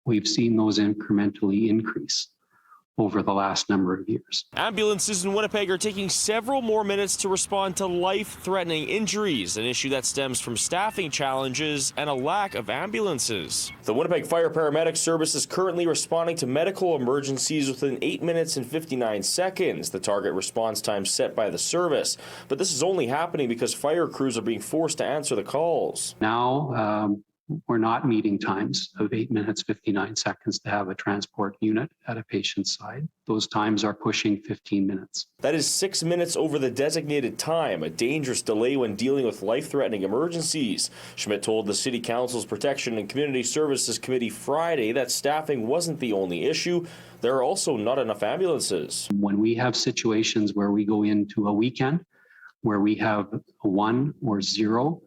we've seen those incrementally increase over the last number of years. Ambulances in Winnipeg are taking several more minutes to respond to life-threatening injuries, an issue that stems from staffing challenges and a lack of ambulances. The Winnipeg Fire Paramedic Service is currently responding to medical emergencies within 8 minutes and 59 seconds, the target response time set by the service. But this is only happening because fire crews are being forced to answer the calls. Now, we're not meeting times of 8 minutes, 59 seconds to have a transport unit at a patient's side. Those times are pushing 15 minutes. That is 6 minutes over the designated time, a dangerous delay when dealing with life-threatening emergencies. SCHMIDT told the City Council's Protection and Community Services Committee Friday that staffing wasn't the only issue. There are also not enough ambulances. When we have situations where we go into a weekend where we have 1 or 0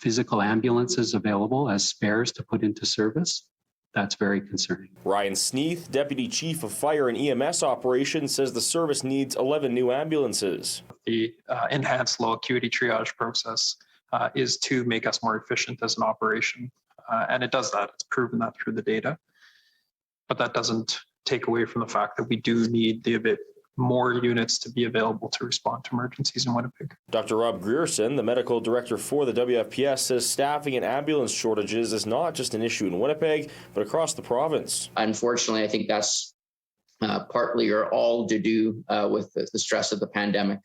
physical ambulances available as spares to put into service, that's very concerning. Ryan Sneath, Deputy Chief of Fire and EMS Operations, says the service needs 11 new ambulances. The enhanced low acuity triage process is to make us more efficient as an operation. And it does that. It's proven that through the data. But that doesn't take away from the fact that we do need a bit more units to be available to respond to emergencies in Winnipeg. Dr. Rob Grierson, the medical director for the WFPS, says staffing and ambulance shortages is not just an issue in Winnipeg, but across the province. Unfortunately, I think that's partly or all to do with the stress of the pandemic.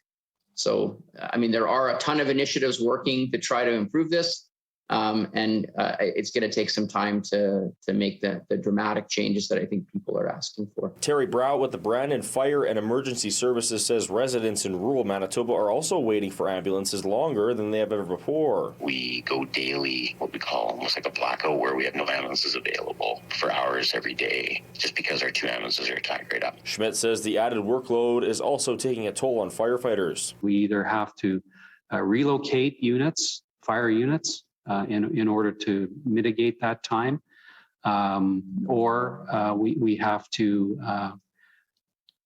So, I mean, there are a ton of initiatives working to try to improve this. And it's going to take some time to make the dramatic changes that I think people are asking for. Terry Brow with the Brandon Fire and Emergency Services says residents in rural Manitoba are also waiting for ambulances longer than they have ever before. We go daily, what we call almost like a blackout, where we have no ambulances available for hours every day, just because our 2 ambulances are tagged right up. SCHMIDT says the added workload is also taking a toll on firefighters. We either have to relocate units, fire units, in order to mitigate that time, or we have to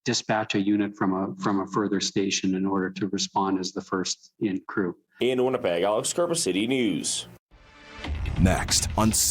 dispatch a unit from a further station in order to respond as the first in crew. In Winnipeg, Alex Karpa, City News. Next on